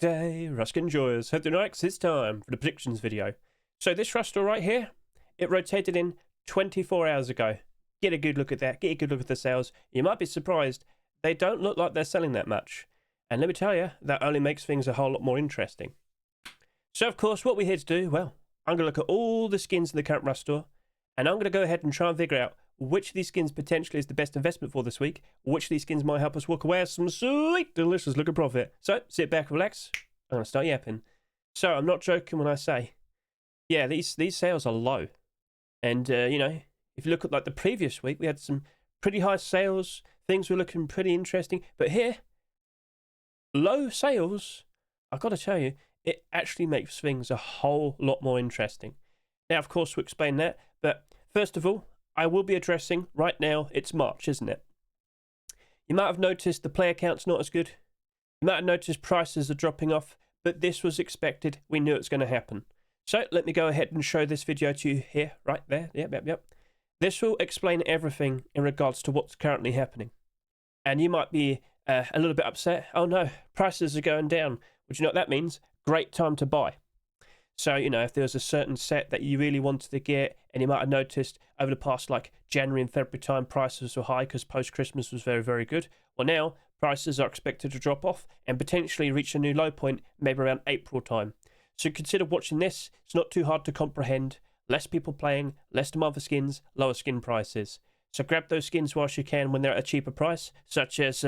Day, Rusk enjoyers. Hope they're nice. It's time for the predictions video. So this Rustle right here, it rotated in 24 hours ago. Get a good look at that. Get a good look at the sales. You might be surprised. They don't look like they're selling that much. And let me tell you, that only makes things a whole lot more interesting. So of course, what we're here to do, well, I'm going to look at all the skins in the current Rustle, and I'm going to go ahead and try and figure out which of these skins potentially is the best investment for this week, which of these skins might help us walk away with some sweet, delicious looking profit. So, sit back, relax, I'm going to start yapping. So, I'm not joking when I say, yeah, these sales are low. And, you know, if you look at like the previous week, we had some pretty high sales, things were looking pretty interesting. But here, low sales, I've got to tell you, it actually makes things a whole lot more interesting. Now, of course, we'll explain that, but first of all, I will be addressing, right now, it's March, isn't it? You might have noticed the player count's not as good. You might have noticed prices are dropping off, but this was expected. We knew it was going to happen. So let me go ahead and show this video to you here, right there. Yep. This will explain everything in regards to what's currently happening. And you might be a little bit upset. Oh no, prices are going down. Well, do you know what that means? Great time to buy. So, you know, if there was a certain set that you really wanted to get, and you might have noticed over the past, like, January and February time, prices were high because post-Christmas was very, very good. Well, now, prices are expected to drop off and potentially reach a new low point maybe around April time. So consider watching this. It's not too hard to comprehend. Less people playing, less demand for skins, lower skin prices. So grab those skins whilst you can when they're at a cheaper price, such as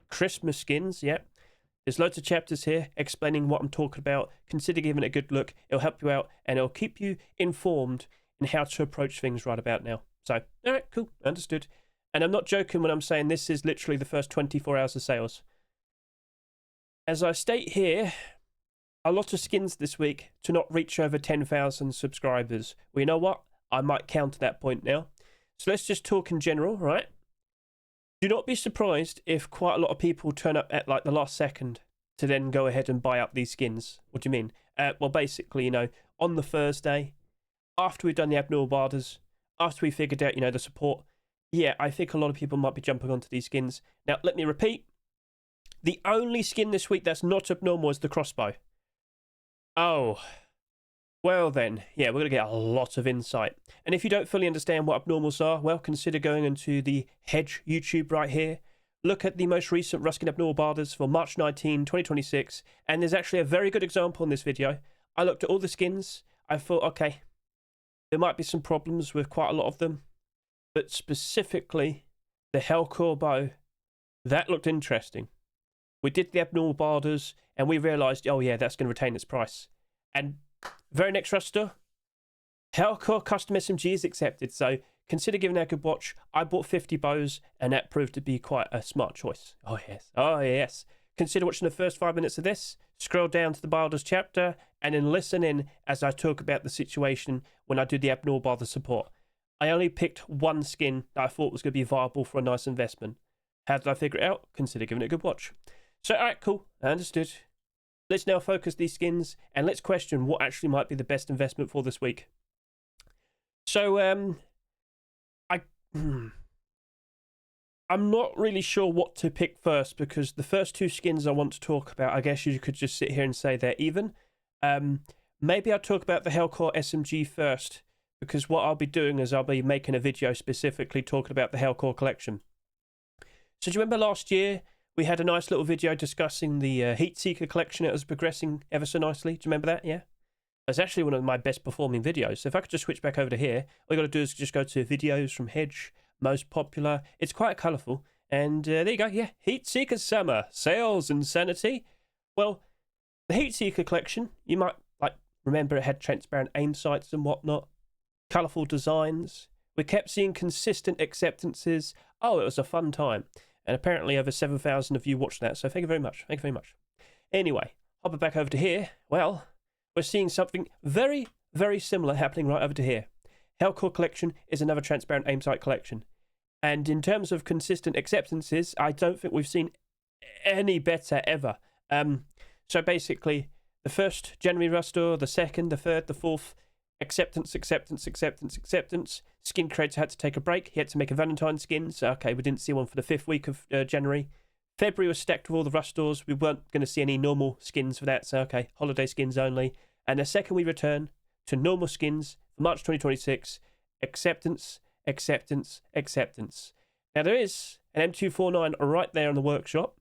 Christmas skins, yeah. There's loads of chapters here explaining what I'm talking about. Consider giving it a good look. It'll help you out and it'll keep you informed in how to approach things right about now. So, all right, cool, understood. And I'm not joking when I'm saying this is literally the first 24 hours of sales. As I state here, a lot of skins this week to not reach over 10,000 subscribers. Well, you know what? I might counter that point now. So let's just talk in general, right? Do not be surprised if quite a lot of people turn up at like the last second to then go ahead and buy up these skins. What do you mean? Well, basically, you know, on the Thursday, after we've done the abnormal barders, after we figured out, you know, the support, yeah, I think a lot of people might be jumping onto these skins. Now, let me repeat. The only skin this week that's not abnormal is the Crossbow. Oh, well then, yeah, we're going to get a lot of insight. And if you don't fully understand what abnormals are, well, consider going into the Hedge YouTube right here. Look at the most recent Ruskin Abnormal Barders for March 19, 2026. And there's actually a very good example in this video. I looked at all the skins. I thought, okay, there might be some problems with quite a lot of them. But specifically, the HellCore bow, that looked interesting. We did the Abnormal Barders, and we realised, oh yeah, that's going to retain its price. And very next Rustle, HellCore Custom SMG is accepted, so consider giving that a good watch. I bought 50 bows, and that proved to be quite a smart choice. Oh yes. Consider watching the first 5 minutes of this, scroll down to the Barders chapter, and then listen in as I talk about the situation when I do the Abnormal Barder support. I only picked one skin that I thought was going to be viable for a nice investment. How did I figure it out? Consider giving it a good watch. So, alright, cool, understood. Let's now focus these skins and let's question what actually might be the best investment for this week. So, I'm not really sure what to pick first because the first two skins I want to talk about, I guess you could just sit here and say they're even. Maybe I'll talk about the HellCore SMG first because what I'll be doing is I'll be making a video specifically talking about the HellCore collection. So do you remember last year we had a nice little video discussing the Heatseeker collection? It was progressing ever so nicely. Do you remember that? Yeah? It's actually one of my best performing videos. So if I could just switch back over to here, all you got to do is just go to videos from Hedge, most popular. It's quite colourful. And there you go. Yeah, Heatseeker Summer, sales insanity. Well, the Heatseeker collection, you might like remember it had transparent aim sights and whatnot. Colourful designs. We kept seeing consistent acceptances. Oh, it was a fun time. And apparently over 7,000 of you watched that, so thank you very much. Thank you very much. Anyway, hopping back over to here, well, we're seeing something very, very similar happening right over to here. HellCore collection is another transparent aim sight collection. And in terms of consistent acceptances, I don't think we've seen any better ever. So basically, the first January Rustle, the second, the third, the fourth, acceptance. Skin creator had to take a break. He had to make a Valentine skin. So, okay, we didn't see one for the 5th week of January. February was stacked with all the Rust stores. We weren't going to see any normal skins for that, so okay, holiday skins only. And the second we return to normal skins for March 2026, acceptance, acceptance, acceptance. Now there is an M249 right there in the workshop.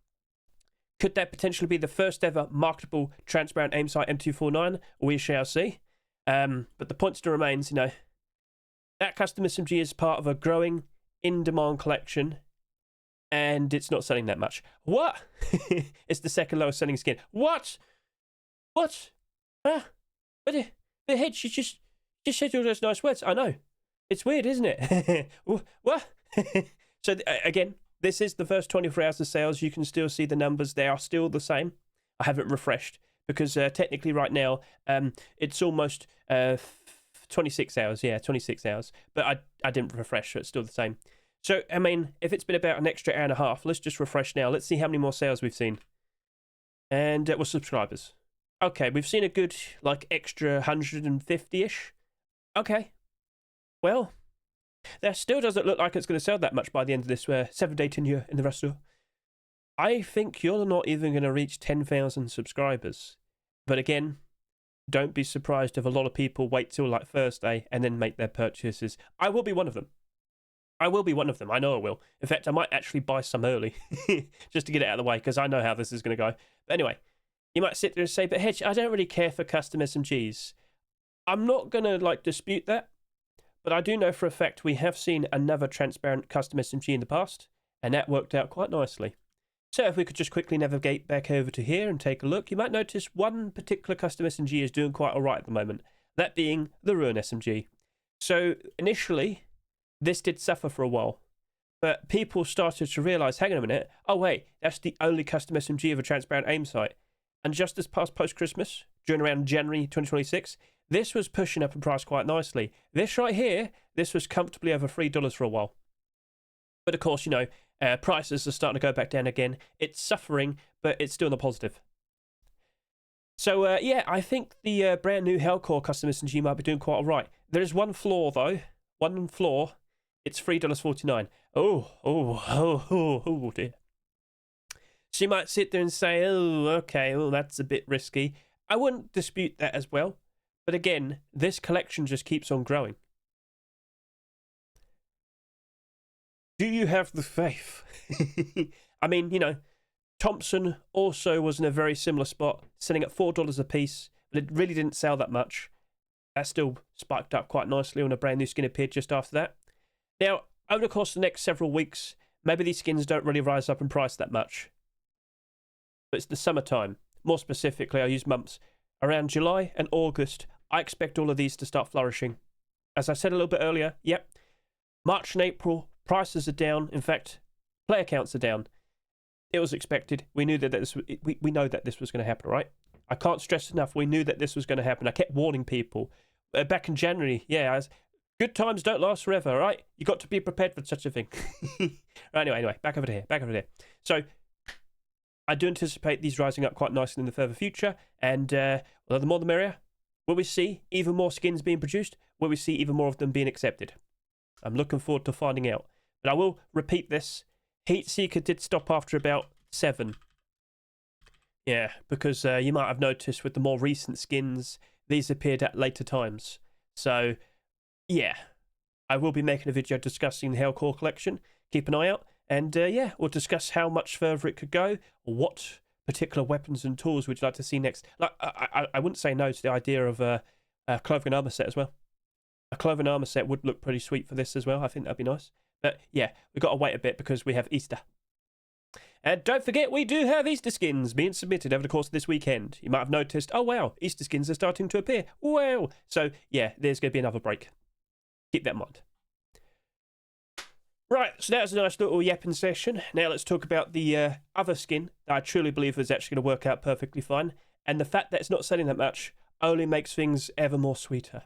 Could that potentially be the first ever marketable transparent aim sight M249? We shall see. But the point still remains, you know, that custom SMG is part of a growing in-demand collection, and it's not selling that much. What? It's the second lowest selling skin. What? What? Huh? But the Hedge, you just said all those nice words. I know. It's weird, isn't it? What? So, again, this is the first 24 hours of sales. You can still see the numbers. They are still the same. I haven't refreshed because technically right now it's almost 26 hours. Yeah, 26 hours. But I didn't refresh, so it's still the same. So, I mean, if it's been about an extra hour and a half, let's just refresh now. Let's see how many more sales we've seen. And well, subscribers. Okay, we've seen a good, like, extra 150-ish. Okay. Well, that still doesn't look like it's going to sell that much by the end of this 7-day tenure in the Rust store. I think you're not even going to reach 10,000 subscribers. But again, don't be surprised if a lot of people wait till, like, Thursday and then make their purchases. I will be one of them. I will be one of them. I know I will. In fact, I might actually buy some early just to get it out of the way because I know how this is going to go. But anyway, you might sit there and say, but Hedge, I don't really care for custom SMGs. I'm not going to like dispute that, but I do know for a fact we have seen another transparent custom SMG in the past, and that worked out quite nicely. So if we could just quickly navigate back over to here and take a look, you might notice one particular custom SMG is doing quite all right at the moment, that being the Ruin SMG. So initially, this did suffer for a while, but people started to realise, hang on a minute, oh wait, that's the only custom SMG of a transparent aim sight. And just this past post-Christmas, during around January 2026, this was pushing up in price quite nicely. This right here, this was comfortably over $3 for a while. But of course, you know, prices are starting to go back down again. It's suffering, but it's still in the positive. So, yeah, I think the brand new HellCore Custom SMG might be doing quite all right. There is one flaw, though. One flaw. It's $3.49. Oh, dear. So you might sit there and say, oh, okay, well, that's a bit risky. I wouldn't dispute that as well. But again, this collection just keeps on growing. Do you have the faith? I mean, you know, Thompson also was in a very similar spot, selling at $4 a piece, but it really didn't sell that much. That still spiked up quite nicely when a brand new skin appeared just after that. Now, over the course of the next several weeks, maybe these skins don't really rise up in price that much. But it's the summertime. More specifically, I use months. Around July and August, I expect all of these to start flourishing. As I said a little bit earlier, yep, March and April, prices are down. In fact, player counts are down. It was expected. We knew that we know that this was going to happen, right? I can't stress enough, we knew that this was going to happen. I kept warning people. Back in January, yeah, good times don't last forever, right? You got to be prepared for such a thing. Anyway, back over here. So, I do anticipate these rising up quite nicely in the further future, and well, the more the merrier. Will we see even more skins being produced? Will we see even more of them being accepted? I'm looking forward to finding out. But I will repeat this. Heatseeker did stop after about 7. Yeah, because you might have noticed with the more recent skins, these appeared at later times. So, yeah, I will be making a video discussing the HellCore collection. Keep an eye out. And yeah, we'll discuss how much further it could go, or what particular weapons and tools would you like to see next. Like, I wouldn't say no to the idea of a clothing armor set as well. A clothing armor set would look pretty sweet for this as well. I think that'd be nice. But yeah, we've got to wait a bit because we have Easter. And don't forget, we do have Easter skins being submitted over the course of this weekend. You might have noticed, oh wow, Easter skins are starting to appear. Wow. So yeah, there's going to be another break. Keep that in mind. Right, so that was a nice little yapping session. Now let's talk about the other skin that I truly believe is actually going to work out perfectly fine. And the fact that it's not selling that much only makes things ever more sweeter.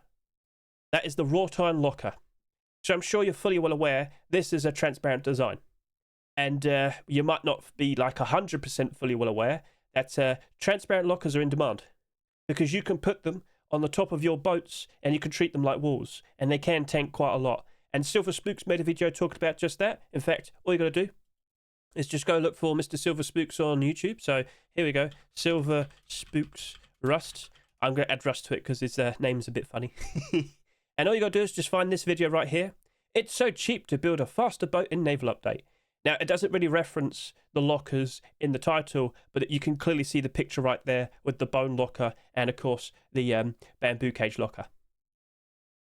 That is the Wrought Iron Locker. So I'm sure you're fully well aware this is a transparent design. And you might not be like 100% fully well aware that transparent lockers are in demand. Because you can put them on the top of your boats and you can treat them like walls. And they can tank quite a lot. And Silver Spooks made a video talking about just that. In fact, all you got to do is just go look for Mr. Silver Spooks on YouTube. So here we go, Silver Spooks Rust. I'm going to add Rust to it because his name's a bit funny. And all you got to do is just find this video right here. It's so cheap to build a faster boat in Naval Update. Now, it doesn't really reference the lockers in the title, but you can clearly see the picture right there with the bone locker and, of course, the bamboo cage locker.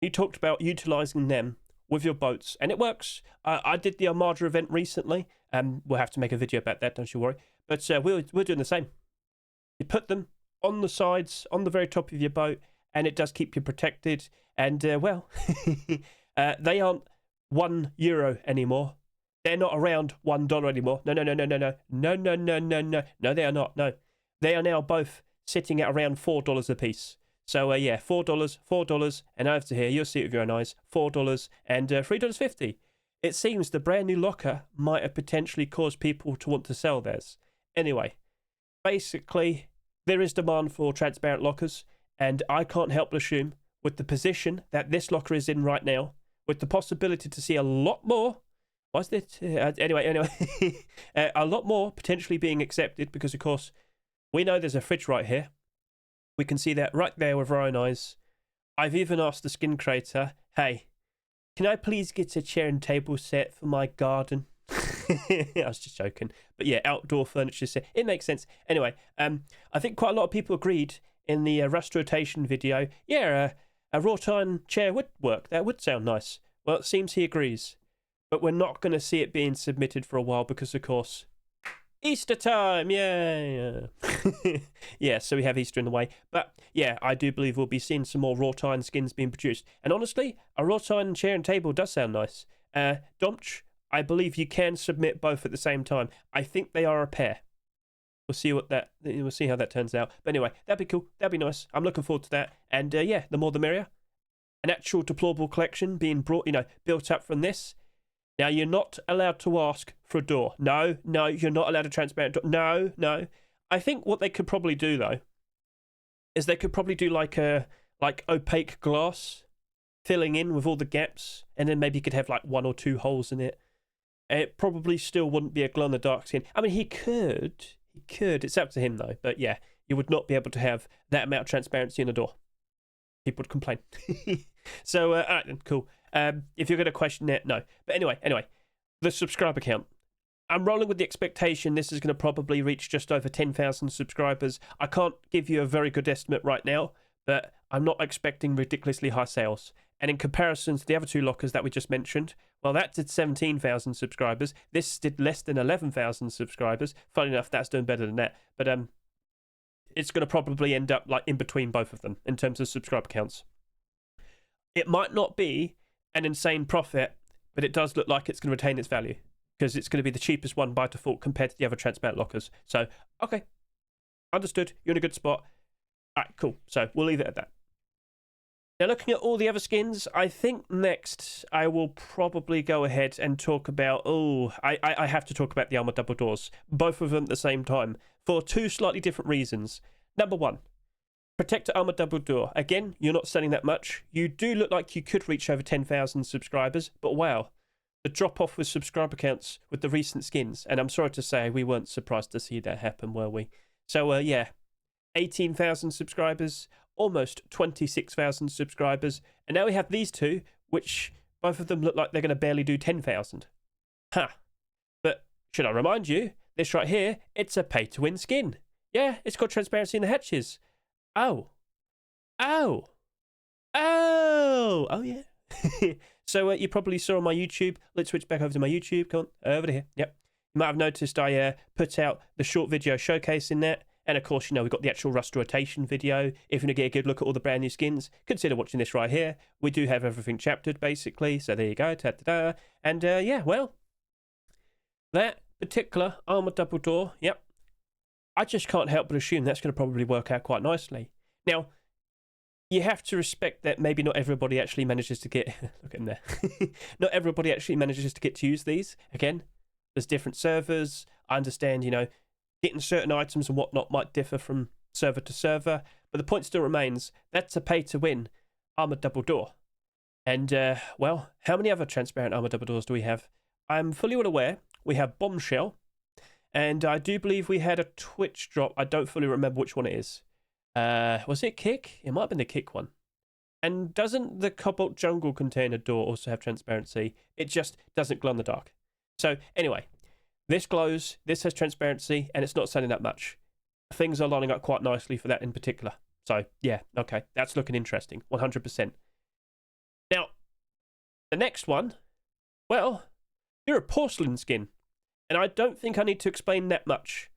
You talked about utilising them with your boats, and it works. I did the Armada event recently. We'll have to make a video about that, don't you worry. But we're doing the same. You put them on the sides, on the very top of your boat, and it does keep you protected. And, well, they aren't €1 anymore. They're not around $1 anymore. No, they are not. No, they are now both sitting at around $4 a piece. So yeah, $4, and over to here, you'll see it with your own eyes. $4 and $3.50. It seems the brand new locker might have potentially caused people to want to sell theirs. Anyway, basically, there is demand for transparent lockers, and I can't help but assume, with the position that this locker is in right now, with the possibility to see a lot more. Was it? Anyway, a lot more potentially being accepted because, of course, we know there's a fridge right here. We can see that right there with our own eyes. I've even asked the skin creator, hey, can I please get a chair and table set for my garden? I was just joking. But yeah, outdoor furniture set. It makes sense. Anyway, I think quite a lot of people agreed in the rust rotation video. Yeah, a wrought iron chair would work. That would sound nice. Well, it seems he agrees. But we're not going to see it being submitted for a while because, of course, Easter time, yeah. Yeah, so we have Easter in the way. But, yeah, I do believe we'll be seeing some more wrought iron skins being produced. And honestly, a wrought iron chair and table does sound nice. Domch, I believe you can submit both at the same time. I think they are a pair. We'll see how that turns out. But anyway, that'd be cool. That'd be nice. I'm looking forward to that. And, yeah, the more the merrier. An actual deplorable collection being brought, built up from this. Now, you're not allowed to ask for a door. No, you're not allowed a transparent door. No. I think what they could probably do, though, is they could probably do like opaque glass filling in with all the gaps, and then maybe you could have like 1 or 2 holes in it. It probably still wouldn't be a glow-in-the-dark skin. I mean, he could. It's up to him, though. But yeah, you would not be able to have that amount of transparency in a door. People would complain. So, all right, then, cool. If you're going to question it, no. But anyway, the subscriber count. I'm rolling with the expectation this is going to probably reach just over 10,000 subscribers. I can't give you a very good estimate right now, but I'm not expecting ridiculously high sales. And in comparison to the other 2 lockers that we just mentioned, well, that did 17,000 subscribers. This did less than 11,000 subscribers. Funny enough, that's doing better than that. But it's going to probably end up like in between both of them in terms of subscriber counts. It might not be an insane profit, but it does look like it's going to retain its value because it's going to be the cheapest one by default compared to the other transparent lockers. So, okay, understood. You're in a good spot. All right, cool. So we'll leave it at that. Now, looking at all the other skins, I think next I will probably go ahead and talk about... I have to talk about the Armored Double Doors. Both of them at the same time for 2 slightly different reasons. Number 1. Protector Armored Double Door. Again, you're not selling that much. You do look like you could reach over 10,000 subscribers, but wow, the drop-off with subscriber counts with the recent skins, and I'm sorry to say we weren't surprised to see that happen, were we? So, yeah, 18,000 subscribers, almost 26,000 subscribers, and now we have these 2, which both of them look like they're going to barely do 10,000. But should I remind you, this right here, it's a pay-to-win skin. Yeah, it's got transparency in the hatches. Oh yeah. So you probably saw on my YouTube. Let's switch back over to my YouTube. Come on, over to here. Yep. You might have noticed I put out the short video showcasing that. And of course, we've got the actual rust rotation video. If you want to get a good look at all the brand new skins, consider watching this right here. We do have everything chaptered, basically. So there you go. Ta-da-da. And yeah, well, that particular Armored Double Door, yep. I just can't help but assume that's going to probably work out quite nicely. Now, you have to respect that maybe not everybody actually manages to get... Look at him there. Not everybody actually manages to get to use these. Again, there's different servers. I understand, getting certain items and whatnot might differ from server to server. But the point still remains, that's a pay-to-win Armored Double Door. And, well, how many other transparent Armored Double Doors do we have? I'm fully well aware we have Bombshell, And I do believe we had a Twitch drop. I don't fully remember which one it is. Was it Kick? It might have been the Kick one. And doesn't the Cobalt Jungle container door also have transparency? It just doesn't glow in the dark. So anyway, this glows, this has transparency, and it's not selling that much. Things are lining up quite nicely for that in particular. So yeah, okay, that's looking interesting, 100%. Now, the next one, well, you're a porcelain skin. And I don't think I need to explain that much.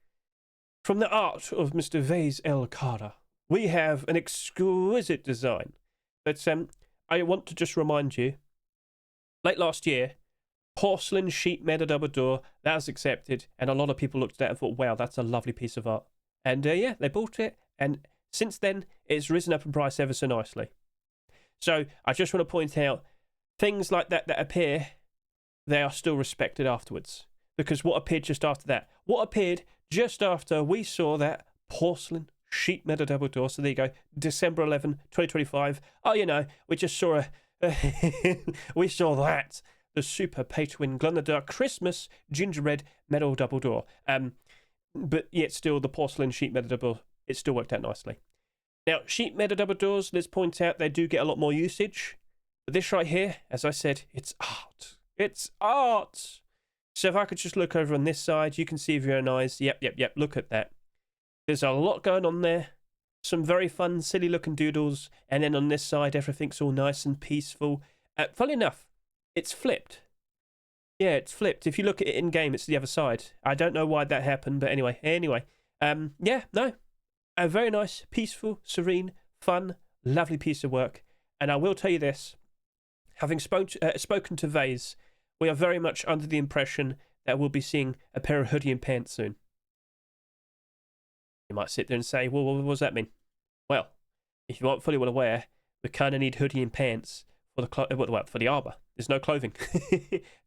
From the art of Mr. Vase El Cara, we have an exquisite design. But I want to just remind you, late last year, porcelain sheet metal double door, that was accepted. And a lot of people looked at it and thought, wow, that's a lovely piece of art. And yeah, they bought it. And since then, it's risen up in price ever so nicely. So I just want to point out, things like that that appear, they are still respected afterwards. Because what appeared just after that? What appeared just after we saw that porcelain sheet metal double door? So there you go, December 11, 2025. Oh, you know, we just saw we saw that. The super pay-to-win glow-in-the-dark Christmas ginger red metal double door. But yet still the porcelain sheet metal double, it still worked out nicely. Now, sheet metal double doors, let's point out, they do get a lot more usage. But this right here, as I said, it's art. It's art. So if I could just look over on this side, you can see with your own eyes. Yep, look at that. There's a lot going on there. Some very fun, silly looking doodles. And then on this side, everything's all nice and peaceful. Funny enough, it's flipped. Yeah, it's flipped. If you look at it in game, it's the other side. I don't know why that happened, but anyway. Yeah, no. A very nice, peaceful, serene, fun, lovely piece of work. And I will tell you this, having spoken to Vase, we are very much under the impression that we'll be seeing a pair of hoodie and pants soon. You might sit there and say, well, what does that mean? Well, if you aren't fully well aware, we kind of need hoodie and pants for the armor. There's no clothing.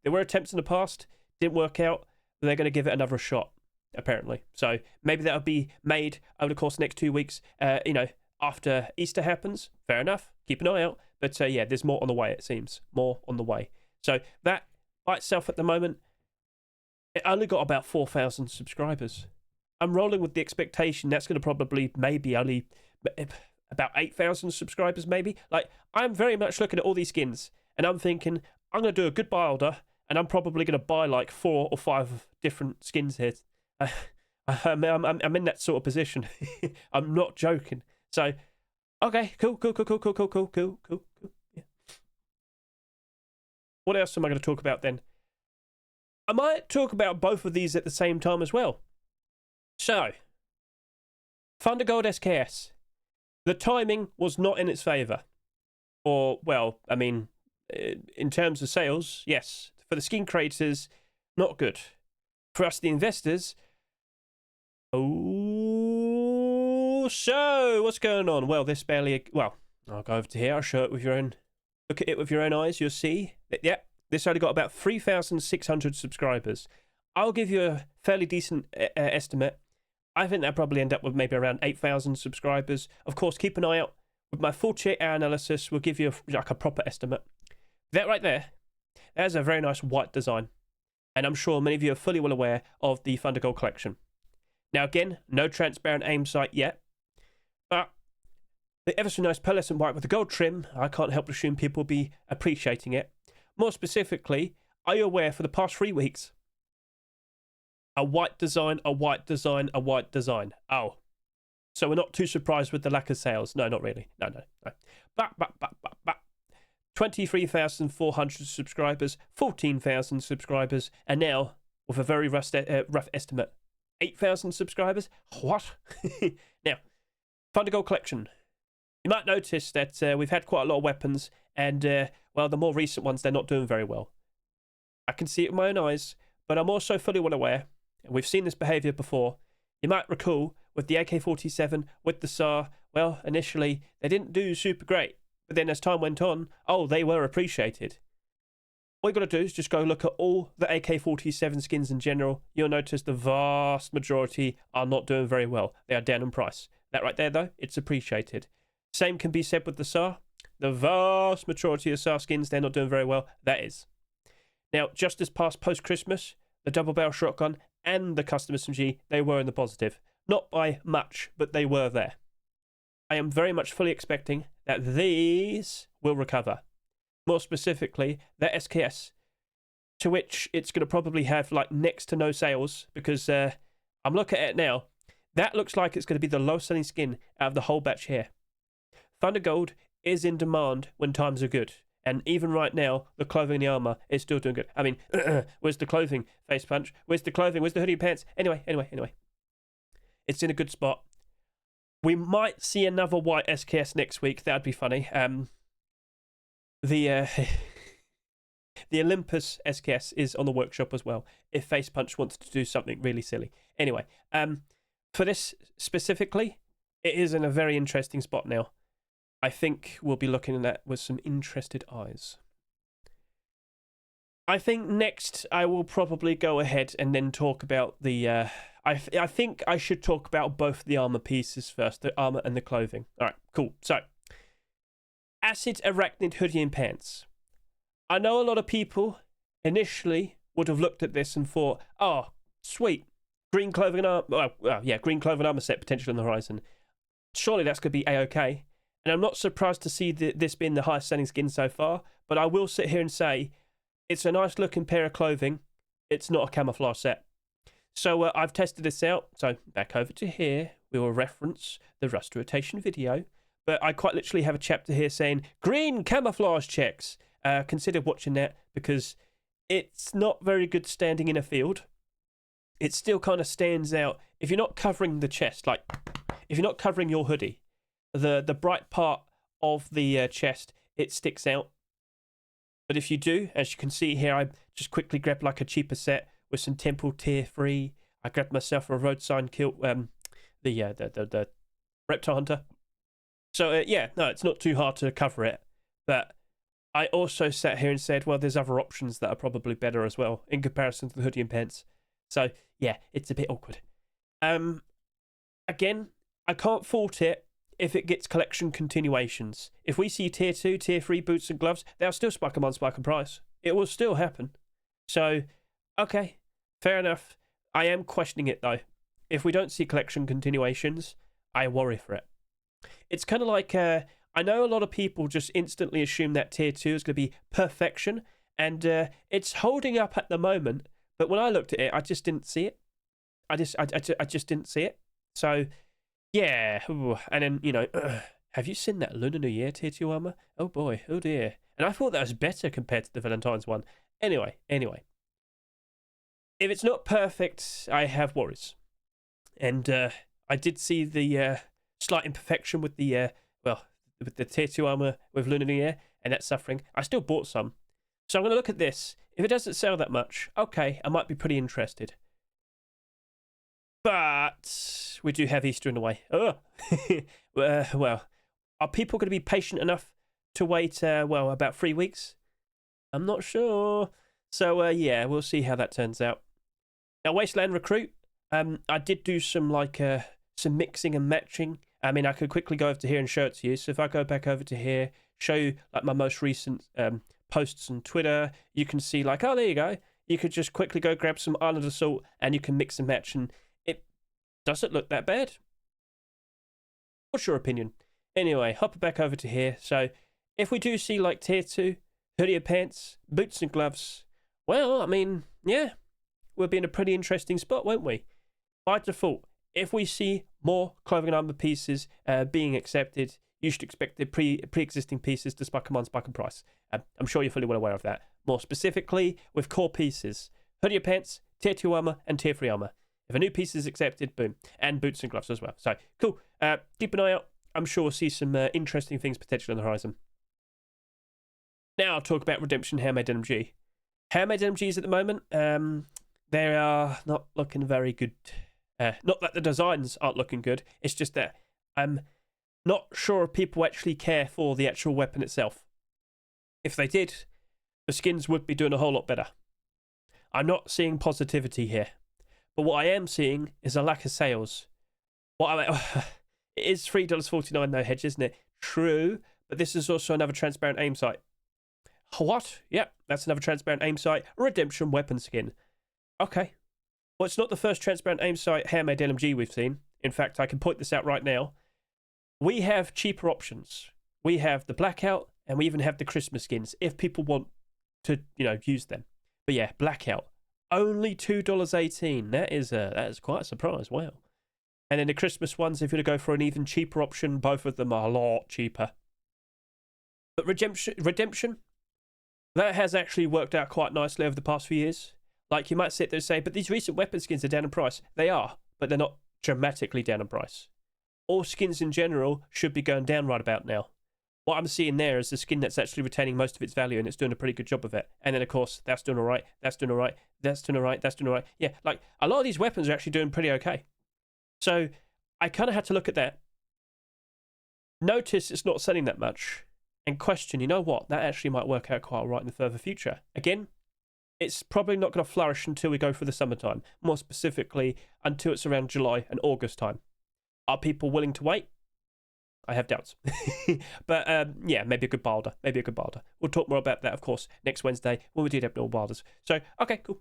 There were attempts in the past, didn't work out. They're going to give it another shot, apparently. So maybe that'll be made over the course of the next 2 weeks. You know, after Easter happens. Fair enough. Keep an eye out. But yeah, there's more on the way, it seems. More on the way. So that by itself at the moment, it only got about 4,000 subscribers. I'm rolling with the expectation that's going to probably maybe only about 8,000 subscribers, maybe. Like, I'm very much looking at all these skins, and I'm thinking, I'm going to do a good buy order, and I'm probably going to buy like 4 or 5 different skins here. I'm in that sort of position. I'm not joking. So, okay, cool. Yeah. What else am I going to talk about then? I might talk about both of these at the same time as well. So, Thundergold SKS. The timing was not in its favour. Or, well, I mean, in terms of sales, yes. For the skin creators, not good. For us, the investors, oh, so what's going on? Well, this barely, well, I'll go over to here. I'll show it with your own, look at it with your own eyes. You'll see that, yeah, this only got about 3,600 subscribers. I'll give you a fairly decent estimate. I think that'll probably end up with maybe around 8,000 subscribers. Of course, keep an eye out. With my 48-hour analysis, we'll give you like a proper estimate. That right there, that's a very nice white design. And I'm sure many of you are fully well aware of the Thundergold collection. Now again, no transparent aim sight yet. But the ever so nice pearlescent white with the gold trim, I can't help but assume people will be appreciating it. More specifically, are you aware for the past 3 weeks, a white design, a white design, a white design. Oh. So we're not too surprised with the lack of sales. No, not really. No. But. 23,400 subscribers, 14,000 subscribers, and now, with a very rough estimate, 8,000 subscribers? What? Now, Thundergold collection. You might notice that we've had quite a lot of weapons, and, well, the more recent ones, they're not doing very well. I can see it with my own eyes, but I'm also fully well aware, and we've seen this behaviour before. You might recall, with the AK-47, with the SAR, well, initially, they didn't do super great. But then as time went on, oh, they were appreciated. What you got to do is just go look at all the AK-47 skins in general. You'll notice the vast majority are not doing very well. They are down in price. That right there, though, it's appreciated. Same can be said with the SAR. The vast majority of SAR skins, they're not doing very well. That is. Now, just this past post-Christmas, the double barrel shotgun and the Custom SMG, they were in the positive. Not by much, but they were there. I am very much fully expecting that these will recover. More specifically, the SKS, to which it's going to probably have like next to no sales, because I'm looking at it now. That looks like it's going to be the lowest selling skin out of the whole batch here. Thundergold is in demand when times are good. And even right now, the clothing and the armor is still doing good. I mean, where's the clothing, Face Punch? Where's the clothing? Where's the hoodie pants? Anyway. It's in a good spot. We might see another white SKS next week. That'd be funny. The Olympus SKS is on the workshop as well, if Face Punch wants to do something really silly. Anyway, for this specifically, it is in a very interesting spot now. I think we'll be looking at that with some interested eyes. I think next I will probably go ahead and then talk about the... I think I should talk about both the armor pieces first, the armor and the clothing. All right, cool. So, Acid Arachnid hoodie and pants. I know a lot of people initially would have looked at this and thought, oh, sweet, green clothing and armor... Well, yeah, green clothing and armor set potential on the horizon. Surely that's going to be A-okay. And I'm not surprised to see this being the highest selling skin so far, but I will sit here and say it's a nice looking pair of clothing. It's not a camouflage set. So I've tested this out. So back over to here, we will reference the rust rotation video. But I quite literally have a chapter here saying green camouflage checks. Consider watching that because it's not very good standing in a field. It still kind of stands out. If you're not covering the chest, like if you're not covering your hoodie, the bright part of the chest, it sticks out. But if you do, as you can see here, I just quickly grabbed like a cheaper set with some Temple Tier 3. I grabbed myself a road sign kilt, the Reptile Hunter. So yeah, no, it's not too hard to cover it. But I also sat here and said, well, there's other options that are probably better as well in comparison to the hoodie and pants. So yeah, it's a bit awkward. Again, I can't fault it if it gets collection continuations. If we see tier 2, tier 3 boots and gloves, they'll still spike them on spike and price. It will still happen. So, okay, fair enough. I am questioning it though. If we don't see collection continuations, I worry for it. It's kind of like, I know a lot of people just instantly assume that tier 2 is going to be perfection, and it's holding up at the moment, but when I looked at it, I just didn't see it. I just didn't see it. So, yeah, and then, you know, have you seen that Lunar New Year tier 2 armor? Oh boy, oh dear. And I thought that was better compared to the Valentine's one. Anyway. If it's not perfect, I have worries. And I did see the slight imperfection with the, with the tier 2 armor with Lunar New Year, and that's suffering. I still bought some. So I'm going to look at this. If it doesn't sell that much, okay, I might be pretty interested. But we do have Easter in the way. Oh, well, are people going to be patient enough to wait, about 3 weeks? I'm not sure. So, yeah, we'll see how that turns out. Now, Wasteland Recruit, I did do some, some mixing and matching. I mean, I could quickly go over to here and show it to you. So if I go back over to here, show you, my most recent posts on Twitter, you can see, oh, there you go. You could just quickly go grab some Island Assault and you can mix and match, and doesn't look that bad. What's your opinion? Anyway, hop back over to here. So, if we do see tier 2, hoodie and pants, boots and gloves, well, I mean, yeah, we'll be in a pretty interesting spot, won't we? By default, if we see more clothing and armor pieces being accepted, you should expect the pre-existing pieces to spike them on spike and price. I'm sure you're fully well aware of that. More specifically, with core pieces, hoodie and pants, tier 2 armor, and tier 3 armor. If a new piece is accepted, boom. And boots and gloves as well. So, cool. Keep an eye out. I'm sure we'll see some interesting things potentially on the horizon. Now I'll talk about Redemption Handmade NMG. Handmade NMGs at the moment, they are not looking very good. Not that the designs aren't looking good. It's just that I'm not sure if people actually care for the actual weapon itself. If they did, the skins would be doing a whole lot better. I'm not seeing positivity here. But what I am seeing is a lack of sales. It is $3.49 though, Hedge, isn't it? True, but this is also another transparent aim sight. What? Yep, that's another transparent aim sight. Redemption weapon skin. Okay. Well, it's not the first transparent aim sight handmade LMG we've seen. In fact, I can point this out right now. We have cheaper options. We have the Blackout, and we even have the Christmas skins, if people want to, use them. But yeah, Blackout, only $2.18. That is quite a surprise. Wow. And then the Christmas ones, if you're to go for an even cheaper option, both of them are a lot cheaper. But Redemption, that has actually worked out quite nicely over the past few years. Like, you might sit there and say, but these recent weapon skins are down in price. They are, but they're not dramatically down in price. All skins in general should be going down right about now. What I'm seeing there is the skin that's actually retaining most of its value, and it's doing a pretty good job of it. And then, of course, that's doing all right, that's doing all right, that's doing all right, that's doing all right. Yeah, like, a lot of these weapons are actually doing pretty okay. So, I kind of had to look at that. Notice it's not selling that much. And question, you know what? That actually might work out quite all right in the further future. Again, it's probably not going to flourish until we go through the summertime. More specifically, until it's around July and August time. Are people willing to wait? I have doubts. But yeah, maybe a good builder. Maybe a good builder. We'll talk more about that, of course, next Wednesday when we do the abnormal builders. So, okay, cool.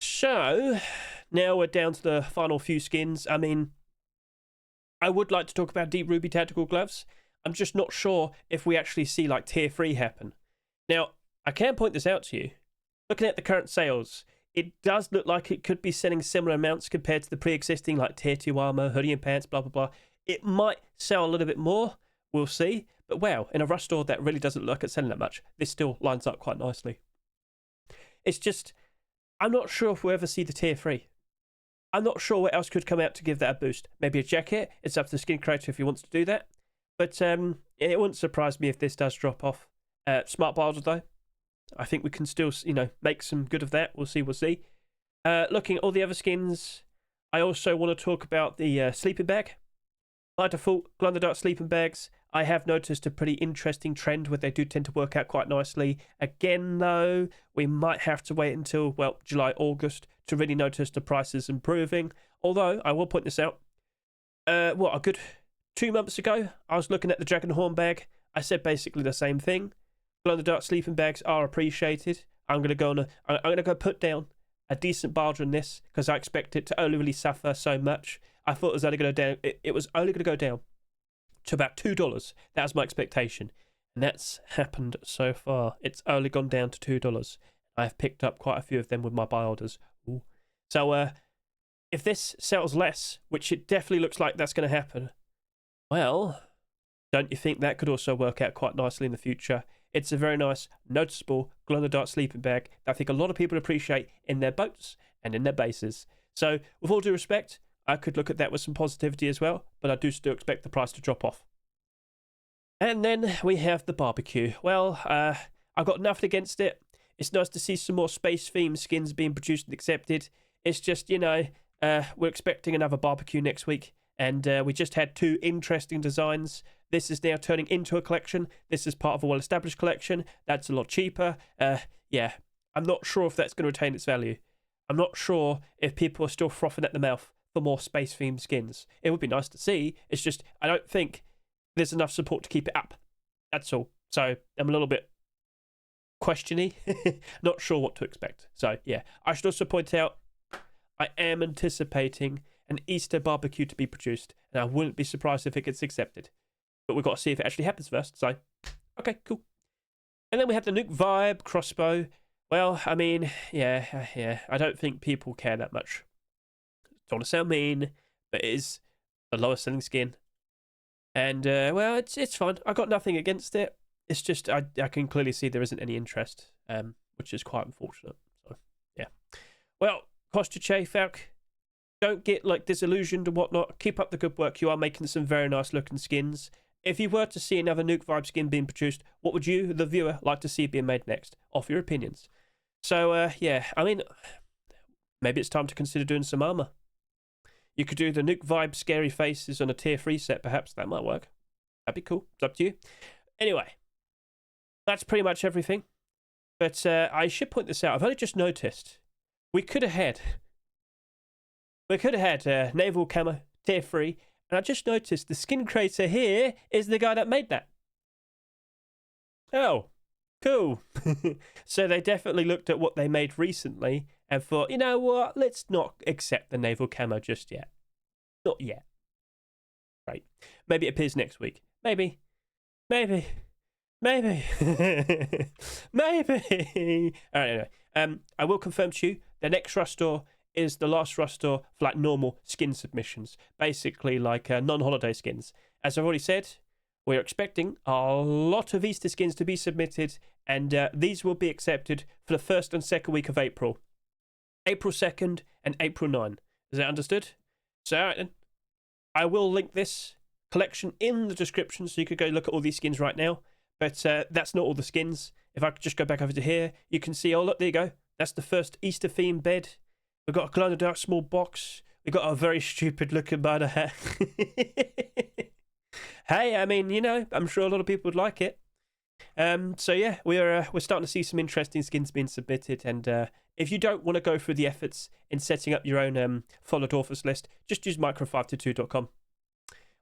So, now we're down to the final few skins. I mean, I would like to talk about Deep Ruby Tactical Gloves. I'm just not sure if we actually see like tier 3 happen. Now, I can point this out to you. Looking at the current sales, it does look like it could be selling similar amounts compared to the pre-existing like tier 2 armor, hoodie and pants, blah, blah, blah. It might sell a little bit more. We'll see. But wow, in a rush store, that really doesn't look like it's selling that much. This still lines up quite nicely. It's just, I'm not sure if we'll ever see the tier 3. I'm not sure what else could come out to give that a boost. Maybe a jacket. It's up to the skin creator if he wants to do that. But it wouldn't surprise me if this does drop off. Smart builder, though. I think we can still, make some good of that. We'll see, looking at all the other skins, I also want to talk about the sleeping bag. By default, glow-in-the-dark sleeping bags, I have noticed a pretty interesting trend where they do tend to work out quite nicely. Again, though, we might have to wait until, well, July, August to really notice the prices improving. Although, I will point this out. A good 2 months ago, I was looking at the Dragon Horn bag. I said basically the same thing. Glow-in-the-dark sleeping bags are appreciated. I'm gonna go put down a decent bargain on this because I expect it to only really suffer so much. I thought it was only going to go down. It was only going to go down to about $2. That was my expectation, and that's happened so far. It's only gone down to $2. I've picked up quite a few of them with my buy orders. Ooh. So if this sells less, which it definitely looks like that's going to happen, well, don't you think that could also work out quite nicely in the future? It's a very nice, noticeable, glow-in-the-dark sleeping bag that I think a lot of people appreciate in their boats and in their bases. So, with all due respect, I could look at that with some positivity as well, but I do still expect the price to drop off. And then we have the barbecue. Well, I've got nothing against it. It's nice to see some more space-themed skins being produced and accepted. It's just, we're expecting another barbecue next week, and we just had 2 interesting designs. This is now turning into a collection. This is part of a well-established collection. That's a lot cheaper. Yeah, I'm not sure if that's going to retain its value. I'm not sure if people are still frothing at the mouth for more space-themed skins. It would be nice to see. It's just, I don't think there's enough support to keep it up. That's all. So, I'm a little bit questiony. Not sure what to expect. So, yeah. I should also point out, I am anticipating an Easter barbecue to be produced, and I wouldn't be surprised if it gets accepted. But we've got to see if it actually happens first. So, okay, cool. And then we have the Nuke Vibe Crossbow. Well, I mean, yeah. I don't think people care that much. Don't want to sound mean, but it is the lowest selling skin. And, well, it's fine. I got nothing against it. It's just, I can clearly see there isn't any interest, which is quite unfortunate. So, yeah. Well, Kostuche, Falk, don't get, disillusioned and whatnot. Keep up the good work. You are making some very nice looking skins. If you were to see another Nuke Vibe skin being produced, what would you, the viewer, like to see being made next? Offer your opinions. So, yeah, I mean, maybe it's time to consider doing some armor. You could do the Nuke Vibe scary faces on a tier 3 set, perhaps. That might work. That'd be cool. It's up to you. Anyway, that's pretty much everything. But I should point this out. I've only just noticed we could have had NAVAL camo, tier 3, and I just noticed the skin creator here is the guy that made that. Oh, Cool. So they definitely looked at what they made recently and thought, you know what, let's not accept the naval camo just yet. Not yet. Right. Maybe it appears next week. Maybe. Maybe. Maybe. Maybe. All right, anyway. I will confirm to you the next Rust store is the last Rust store for like normal skin submissions. Basically like non-holiday skins. As I've already said, we're expecting a lot of Easter skins to be submitted, and these will be accepted for the first and second week of April. April 2nd and April 9. Is that understood? So, all right then. I will link this collection in the description so you could go look at all these skins right now. But that's not all the skins. If I could just go back over to here, you can see, oh, look, there you go. That's the first Easter themed bed. We've got a glow-in-the-dark small box. We've got a very stupid looking miner hat. Hey, I mean, you know, I'm sure a lot of people would like it. So yeah, we're starting to see some interesting skins being submitted, and if you don't want to go through the efforts in setting up your own followed authors list, just use micro522.com.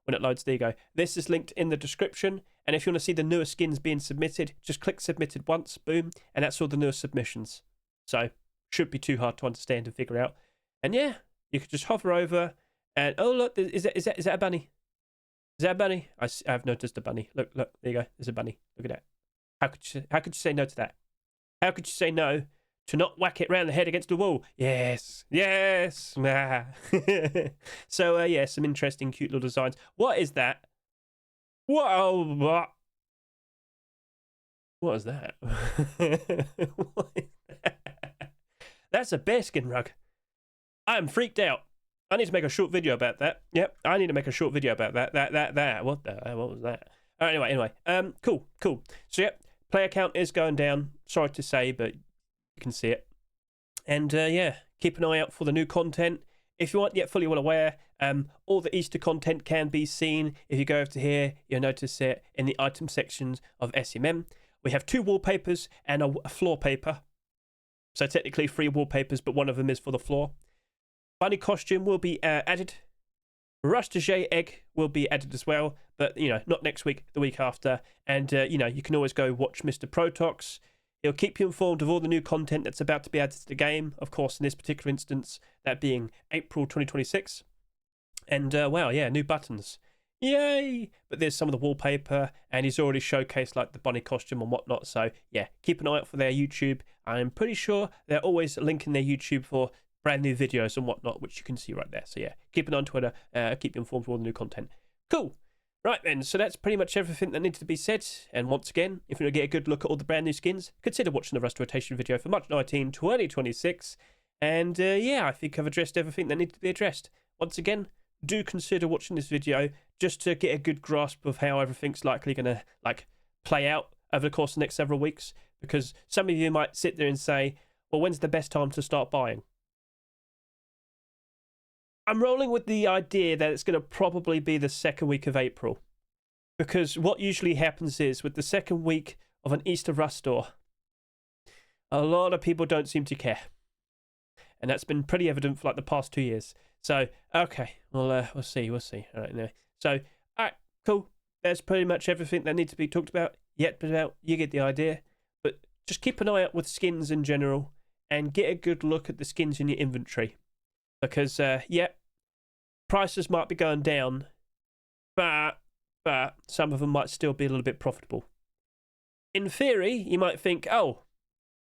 When it loads, there you go. This is linked in the description, and if you want to see the newer skins being submitted, just click submitted once, boom, and that's all the newest submissions. So should be too hard to understand and figure out. And yeah, you could just hover over, and oh look, is that a bunny? Is that a bunny? I've noticed a bunny. Look, there you go. There's a bunny. Look at that. How could you say no to that? How could you say no to not whack it round the head against the wall? Yes. Yes. So, yeah, some interesting, cute little designs. What is that? Whoa, what? What is that? What is that? That's a bearskin rug. I am freaked out. I need to make a short video about that. Yep, I need to make a short video about that. What was that? Anyway. Cool. So, yep, player count is going down. Sorry to say, but you can see it. And, yeah, keep an eye out for the new content. If you aren't yet fully well aware, all the Easter content can be seen. If you go over to here, you'll notice it in the item sections of SMM. We have 2 wallpapers and a floor paper. So, technically 3 wallpapers, but one of them is for the floor. Bunny costume will be added. Rustage egg will be added as well, but, you know, not next week, the week after. And, you know, you can always go watch Mr. Protox. He'll keep you informed of all the new content that's about to be added to the game. Of course, in this particular instance, that being April 2026. And, wow, yeah, new buttons. Yay! But there's some of the wallpaper, and he's already showcased, like, the bunny costume and whatnot. So, yeah, keep an eye out for their YouTube. I'm pretty sure they're always linking their YouTube for brand new videos and whatnot, which you can see right there. So yeah, keep it on Twitter, keep you informed of all the new content. Cool. Right then, so that's pretty much everything that needs to be said. And once again, if you want to get a good look at all the brand new skins, consider watching the Rust rotation video for March 19, 2026. And yeah, I think I've addressed everything that needs to be addressed. Once again, do consider watching this video just to get a good grasp of how everything's likely going to like play out over the course of the next several weeks. Because some of you might sit there and say, well, when's the best time to start buying? I'm rolling with the idea that it's going to probably be the second week of April. Because what usually happens is, with the second week of an Easter Rust store, a lot of people don't seem to care. And that's been pretty evident for like the past 2 years. So, okay, we'll see. All right, anyway. So, all right, cool. That's pretty much everything that needs to be talked about. You get the idea. But just keep an eye out with skins in general, and get a good look at the skins in your inventory. Because, yeah, prices might be going down, but some of them might still be a little bit profitable. In theory, you might think, oh,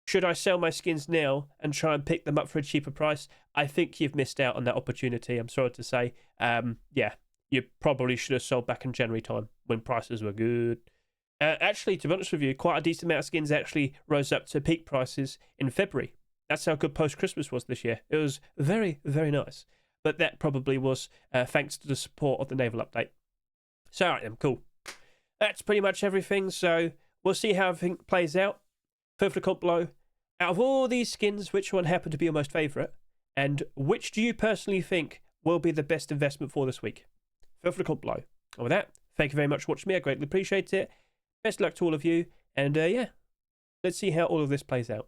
should I sell my skins now and try and pick them up for a cheaper price? I think you've missed out on that opportunity, I'm sorry to say. Yeah, you probably should have sold back in January time when prices were good. Actually, to be honest with you, quite a decent amount of skins actually rose up to peak prices in February. That's how good post-Christmas was this year. It was very, very nice. But that probably was thanks to the support of the Naval update. So, all right then, cool. That's pretty much everything. So, we'll see how everything plays out. Feel free to comment below. Out of all these skins, which one happened to be your most favourite? And which do you personally think will be the best investment for this week? Feel free to comment below. And with that, thank you very much for watching me. I greatly appreciate it. Best luck to all of you. And yeah, let's see how all of this plays out.